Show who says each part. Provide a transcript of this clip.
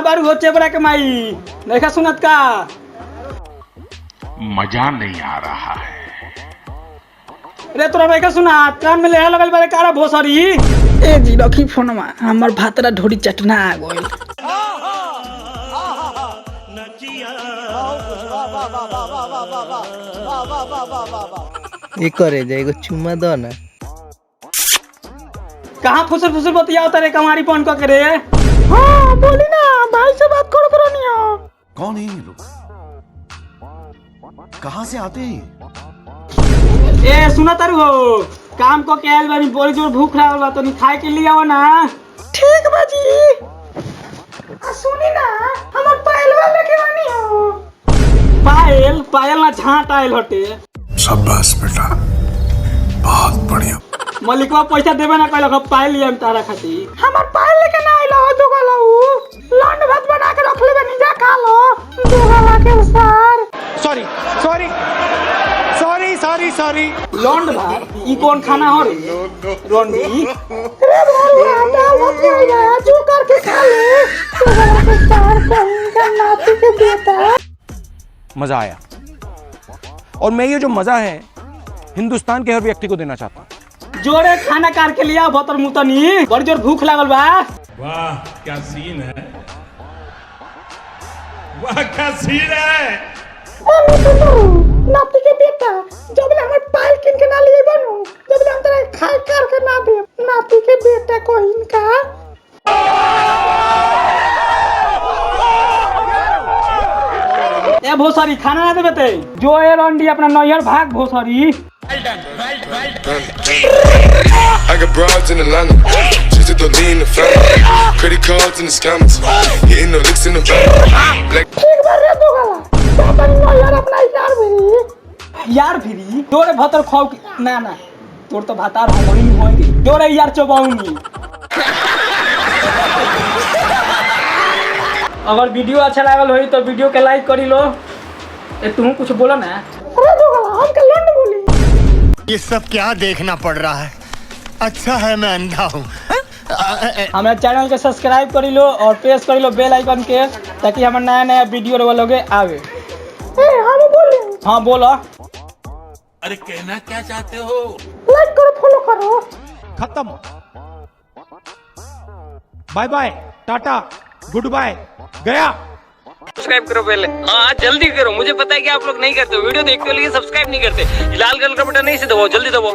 Speaker 1: बार हो चेबरा के माई देखा सुनत का
Speaker 2: मजा नहीं आ रहा है।
Speaker 1: रे तोरा देखा सुना कान में ले लगल बारे कारा भोसरी ए जी रखी फोनमा हमर भातरा ढोरी चटना आ गइल।
Speaker 3: ये करे जाएगा चुम्मा दो ना।
Speaker 1: कहाँ फुसर फुसर बतियाओ तारे कमारी पन को करे। हाँ बोली ना भाई से बात करो तो नहीं हो।
Speaker 4: कौन है ये लोग? कहाँ से आते हैं?
Speaker 1: ए सुना तारू हो काम को कैल बारी बोली जोर भूख लागल बा तो नहीं खाए के लिए आओ ना। ठीक बाजी सुनी ना हमर पायलवा लेके आनी हो। पायल पायल ना झाट आयल हटे।
Speaker 5: शाबाश बेटा बहुत बढ़िया।
Speaker 1: मलिकवा पैसा देबे ना कहलक पायल लिया हम तारा खातिर। हमर पायल लेके ना आइलो दो गलाऊ लंड भात बना के रख लेबे निजा खा लो दो गला के सार।
Speaker 6: Sorry sorry sorry sorry sorry
Speaker 1: लंड भात ई कौन खाना हो रे रोंडी रे भरुआ दाल भात नहीं गया जो करके खा ले दो गला के सार कहीं का नाती के बेटा।
Speaker 6: मजा आया और मैं ये जो मजा है हिंदुस्तान के हर व्यक्ति को देना चाहता हूँ।
Speaker 1: जोरे खाना कार के लिया भतर मुतनी बड़ी जोर भूख लागल बा।
Speaker 2: वाह क्या सीन है, वाह क्या सीन है।
Speaker 1: मम्मी सुनो नाती के बेटा जब हमर पायल किन के ना लिए बनू जब हम तेरा खाए कर के ना दे नाती के बेटा को इनका। ए भोसरी खाना ना देबे ते जो ए रंडी अपना नैहर भाग भोसरी।
Speaker 7: I got broads in Atlanta, just to lean the family, credit cards and the scammers, hitting the licks in the van.
Speaker 1: ठीक बार रे दो गला बाबा नैहर अपना यार भिरी तोरे भतर खाओ ना ना तोर तो भातार हमरी नहीं होई तोरे यार चबाऊंगी। अगर वीडियो अच्छा लागल होई तो वीडियो के लाइक करी लो। ए तू कुछ बोला ना अरे दो गला हम के लंड बोली।
Speaker 8: ये सब क्या देखना पड़ रहा है? अच्छा है मैं अंधा हूँ।
Speaker 1: हमारे चैनल के सब्सक्राइब करी लो और प्रेस करी लो बेल आइकन के ताकि हमारे नया नया वीडियो रोलोगे आवे। हम बोले हाँ बोलो।
Speaker 2: अरे कहना क्या चाहते हो?
Speaker 1: लाइक करो फॉलो करो।
Speaker 6: खत्म bye bye tata goodbye गया।
Speaker 9: सब्सक्राइब करो पहले हाँ जल्दी करो मुझे पता है कि आप लोग नहीं करते वीडियो देखते हो लेकिन सब्सक्राइब नहीं करते। लाल कलर का बटन नहीं से दबाओ जल्दी दबाओ।